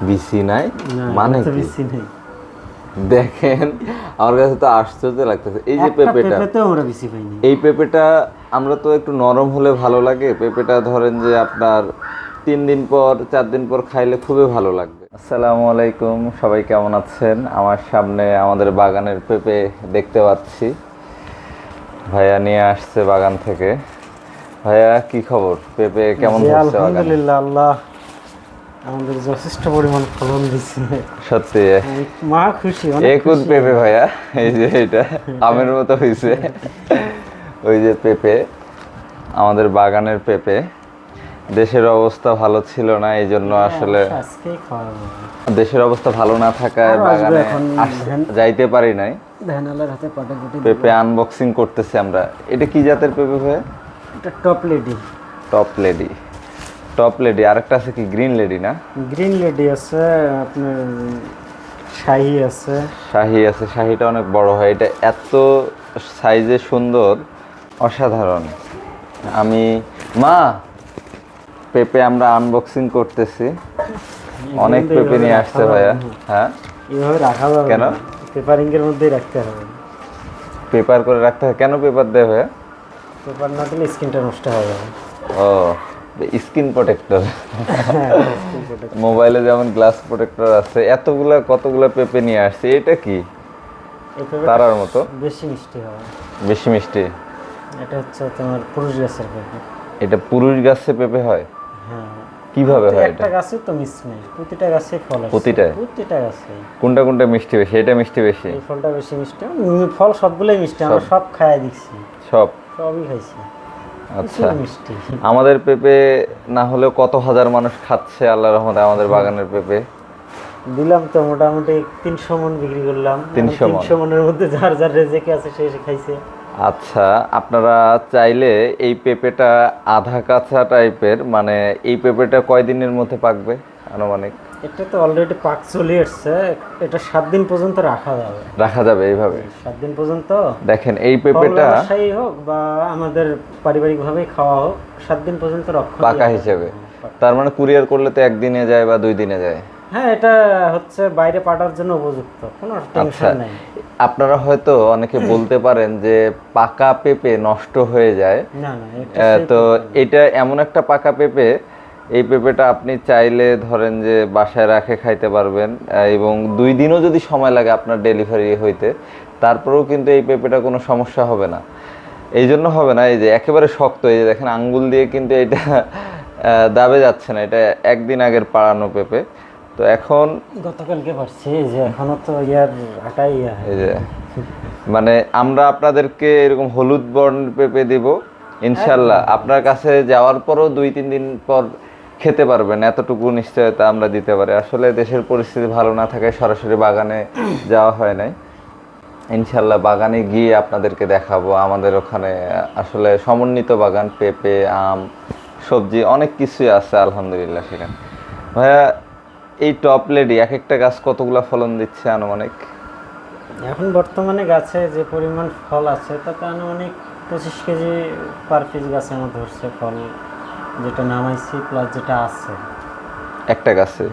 BC নাই না, মানে এটা তো কি? বেশি নেই। দেখেন আমার কাছে তো আশ্চর্য লাগতেছে এই যে একটা পেঁপেটা, পেঁপেতেও আমরা বেশি পাইনি। এই পেঁপেটা আমরা তো একটু নরম হলে ভালো লাগে। পেঁপেটা ধরেন যে আপনার 3 দিন পর 4 দিন পর খাইলে খুবই ভালো লাগবে। আসসালামু আলাইকুম, সবাই কেমন আছেন? আমার সামনে আমাদের বাগানের পেঁপে দেখতে পাচ্ছি, ভাইয়া নিয়ে আসছে বাগান থেকে। ভাইয়া কি খবর, পেঁপে কেমন জি, ধরছে বাগানে? আলহামদুলিল্লাহ, আল্লাহ আমাদের যথেষ্ট পরিমাণ ফলন দিচ্ছে। সত্যি আমি মা খুশি, অনেক একুদ খুশি। পেঁপে ভাইয়া, এই যে এটা আমের মতো হয়েছে। ওই যে পেঁপে, আমাদের বাগানের পেঁপে। দেশের অবস্থা ভালো ছিল না, এই জন্য আসলে আজকেই খাওয়া যাবে। দেশের অবস্থা ভালো না থাকায় আরো আসবে বাগানে এখন, যাইতে পারি নাই। ধ্যানালার হাতে পাটাকুটি দিল। পেঁপে আনবক্সিং করতেছি আমরা। এটা কি জাতের পেঁপে ভাইয়া? এটা top lady. Top lady, top lady. আরেকটা আছে কি গ্রিন লেডি না? গ্রিন লেডি আছে, আপনার শাহি আছে। শাহি আছে, শাহিটা অনেক বড় হয়। এটা এত সাইজে সুন্দর, অসাধারণ। আমি মা, পেঁপে আমরা আনবক্সিং করতেছি। অনেক পেঁপে নিয়ে আসছে ভাইয়া। হ্যাঁ, এইভাবে রাখা যাবে কেন? পেপারিং এর মধ্যেই রাখতে হবে। পেপার করে রাখতে হয় কেন? পেপার দেয় ভাইয়া? পেপার না দিলে স্কিনটা নষ্ট হয়ে যাবে। ও, স্কিন প্রোটেক্টর। মোবাইলে যেমন গ্লাস প্রোটেক্টর আছে, এতগুলা কতগুলা পেঁপে নিয়ে আসছে। এটা কি এই পেঁপেটা তারার মতো? বেশি মিষ্টি হয়। বেশি মিষ্টি? এটা হচ্ছে তোমার পুরুষ গাছের পেঁপে। এটা পুরুষ গাছে পেঁপে হয়? হ্যাঁ, কিভাবে তো হয় একটা এটা? গাছে তো মিস নেই, প্রতিটা গাছে ফল আছে। প্রতিটায়? প্রতিটা গাছে। কোনটা কোনটা মিষ্টি বেশি? এটা মিষ্টি বেশি? এই ফলটা বেশি মিষ্টি। ফল সবগুলোই মিষ্টি, আমরা সব খাইয়ে দিচ্ছি, সব? সবই খাইছি। আচ্ছা, প্রচুর মিষ্টি। আমাদের পেঁপে না হলেও কত হাজার মানুষ খাচ্ছে আল্লাহর রহমতে আমাদের বাগানের পেঁপে। দিলাম তো মোটামুটি 300 মণ বিক্রি করলাম। 300 মণ? 300 মণের মধ্যে যার যার রেজেকে আছে সে এসে খাইছে। আচ্ছা, আপনারা চাইলে এই পেঁপেটা আধা কাঁচা টাইপের, মানে এই পেঁপেটা কয়দিনের মধ্যে পাকবে আনুমানিক? এটা তো অলরেডি পাক চলে এসছে, এটা 7 দিন পর্যন্ত রাখা যাবে। রাখা যাবে এইভাবে? 7 দিন পর্যন্ত। দেখেন এই ফল পেঁপেটা ব্যবসায়ী হোক বা আমাদের পারিবারিকভাবেই খাওয়া হোক, 7 দিন পর্যন্ত রক্ষণ পাকা দেওয়া হিসেবে। যাবে। তার মানে কুরিয়ার করলে তো 1 দিনে যায় বা 2 দিনে যায়। হ্যাঁ, এটা হচ্ছে বাইরে পাঠার জন্য উপযুক্ত, কোনো আচ্ছা, টেনশন নাই। আপনারা হয়তো অনেকে বলতে পারেন যে পাকা পেঁপে নষ্ট হয়ে যায়। না না, এটা সেই তো পেঁপে না। এটা এমন একটা পাকা পেঁপে, এই পেঁপেটা আপনি চাইলে ধরেন যে বাসায় রাখে খাইতে পারবেন, এবং 2 দিনও যদি সময় লাগে আপনার ডেলিভারি হইতে, তারপরেও কিন্তু এই পেঁপেটা কোনো সমস্যা হবে না। এই জন্য হবে না, এই যে একেবারে শক্ত, এই যে দেখেন আঙ্গুল দিয়ে কিন্তু এটা দাবে যাচ্ছে না। এটা 1 দিন আগের পাড়ানো পেঁপে। তো এখন গতকালকে পারছি, এই যে এখনো তো ইয়ার আটাই এই যে মানে আমরা আপনাদেরকে এরকম হলুদ বর্ণ পেঁপে দিব ইনশাল্লাহ। আপনার কাছে যাওয়ার পরও 2-3 দিন পর খেতে পারবেন, এতটুকু নিশ্চয়তা আমরা দিতে পারি। আসলে দেশের পরিস্থিতি ভালো না থাকায় সরাসরি বাগানে যাওয়া হয় নাই। ইনশাল্লাহ বাগানে গিয়ে আপনাদেরকে দেখাবো। আমাদের ওখানে আসলে সমন্বিত বাগান, পেঁপে, আম, সবজি অনেক কিছুই আছে আলহামদুলিল্লাহ সেখানে। ভাইয়া, এই টপ লেডি এক একটা গাছ কতগুলা ফলন দিচ্ছে আনুমানিক? এখন বর্তমানে গাছে যে পরিমাণ ফল আছে তাতে আনুমানিক 25 কেজি পার পিস গাছের মধ্যে ধরছে ফল, যেটা নামাইছি প্লাস যেটা আছে। একটা গাছে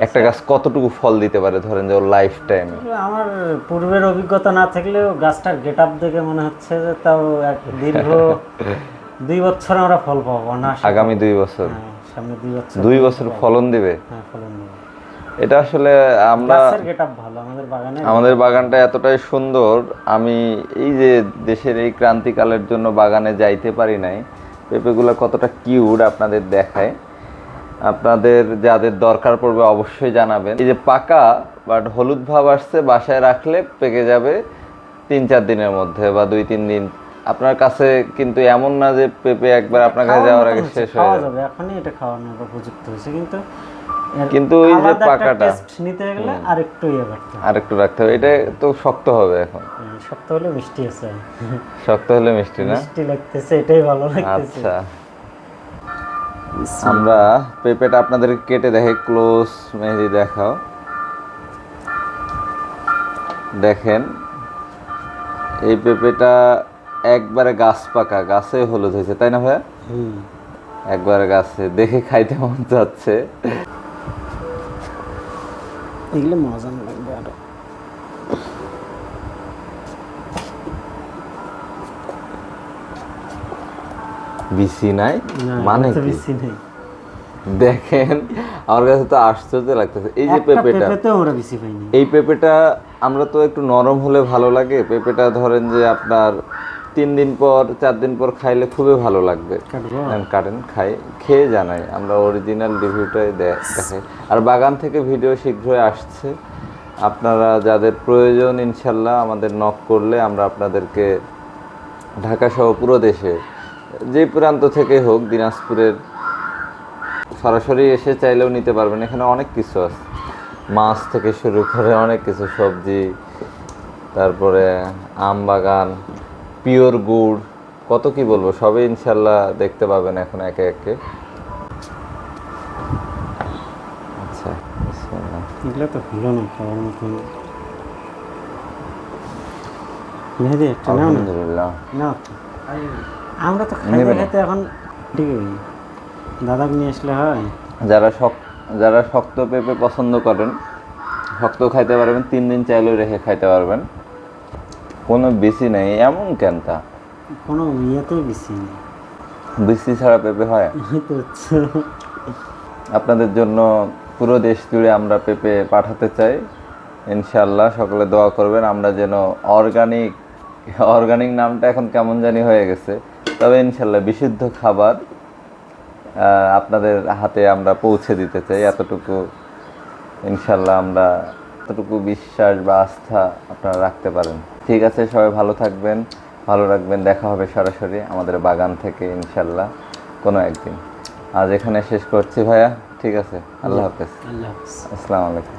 একটা গাছ কতটুকু ফল দিতে পারে ধরেন যে ওর লাইফ টাইমে? আমার পূর্বের অভিজ্ঞতা না থাকলেও গাছটার গেট আপ দেখে মনে হচ্ছে যে তাও এক দীর্ঘ 2 বছর আমরা ফল পাবো না। আগামী 2 বছর? হ্যাঁ, সামনে 2 বছর। 2 বছর ফলন দিবে? হ্যাঁ, ফলন দেবে। এটা আসলে আমরা, গাছের গেট আপ ভালো আমাদের বাগানে। আমাদের বাগানটা এতটাই সুন্দর, আমি এই যে দেশের এই ক্রান্তিকালের জন্য বাগানে যাইতে পারি নাই। পেঁপেগুলো কতটা কিউট আপনাদের দেখায়। আপনাদের যাদের দরকার পড়বে অবশ্যই জানাবেন। এই যে পাকা বাট হলুদ ভাব আসছে, বাসায় রাখলে পেকে যাবে 3-4 দিনের মধ্যে বা 2-3 দিন। আপনার কাছে কিন্তু এমন না যে পেঁপে একবার আপনার কাছে যাওয়ার আগে শেষ হয়ে খাওয়া যাবে। যাবে, এখনই এটা খাওয়ানোর উপযুক্ত হয়েছে, কিন্তু ওই যে পাকাটা নিতে গেলে আরেকটু ইয়ে করতে হবে, আরেকটু রাখতে হবে। এটা তো শক্ত হবে এখন। শক্ত হলে মিষ্টি আছে। শক্ত হলে মিষ্টি না? মিষ্টি লাগতেছে, এটাই ভালো লাগতেছে। আচ্ছা, আমরা পেঁপেটা আপনাদেরকে কেটে দেখে ক্লোজ, মেহেদি দেখাও। দেখেন এই পেঁপেটা একবারে গাছ পাকা, গাছে হলুদ হয়েছে, তাই না ভাইয়া? একবারে গাছে, দেখে খাইতে মন যাচ্ছে। এগুলো মজা লাগবে আরো। বিসি নাই না, মানে এটা তো কি? বেশি নেই। দেখেন আমার কাছে তো আশ্চর্য লাগতেছে এই যে একটা পেঁপেটা, পেঁপেতেও আমরা বেশি পাইনি। এই পেঁপেটা আমরা তো একটু নরম হলে ভালো লাগে। পেঁপেটা ধরেন যে আপনার 3 দিন পর 4 দিন পর খাইলে খুবই ভালো লাগবে। কাটবো? কাটেন, খাই, খেয়ে জানাই, আমরা অরিজিনাল রিভিউটাই দেখাই। আর বাগান থেকে ভিডিও শীঘ্রই আসছে, আপনারা যাদের প্রয়োজন ইনশাল্লাহ আমাদের নক করলে আমরা আপনাদেরকে ঢাকা সহ পুরো দেশে যে প্রান্ত থেকে হোক, দিনাজপুরের সরাসরি এসে চাইলেও নিতে পারবেন। এখানে অনেক কিছু আছে, মাছ থেকে শুরু করে অনেক কিছু, সবজি, তারপরে আম বাগান, পিওর গুড়, কত কি বলবো, সবই ইনশাল্লাহ দেখতে পাবেন এখন একে একে। আচ্ছা, বিসমিল্লাহ। এগুলো তো হলো না খাওয়ার মতন। মেহেদি একটা নাও না, আলহামদুলিল্লাহ। নাও তো। আমরা তো খাইতে নেবে না? খাইতে এখন ঠিক হই, দাদাকে নিয়ে আসলে হয়। যারা শক্ত পেঁপে পছন্দ করেন, শক্ত খাইতে পারবেন, 3 দিন চাইলেও রেখে খাইতে পারবেন, কোনো বিসি নেই। এমন কেন তা? কোনো ইয়েতেই বেশি নেই। বিসি ছাড়া পেঁপে হয়? এই তো হচ্ছে। আপনাদের জন্য পুরো দেশ জুড়ে আমরা পেঁপে পাঠাতে চাই ইনশাল্লাহ। সকলে দোয়া করবেন আমরা যেন অর্গানিক নামটা এখন কেমন জানি হয়ে গেছে, তবে ইনশাল্লাহ বিশুদ্ধ খাবার আপনাদের হাতে আমরা পৌঁছে দিতে চাই। এতটুকু ইনশাল্লাহ আমরা, এতটুকু বিশ্বাস বা আস্থা আপনারা রাখতে পারেন। ঠিক আছে, সবাই ভালো থাকবেন, ভালো রাখবেন। দেখা হবে সরাসরি আমাদের বাগান থেকে ইনশাল্লাহ কোনো একদিন। আজ এখানে শেষ করছি ভাইয়া, ঠিক আছে, আল্লাহ হাফেজ, আল্লাহ হাফেজ। আসসালামু আলাইকুম।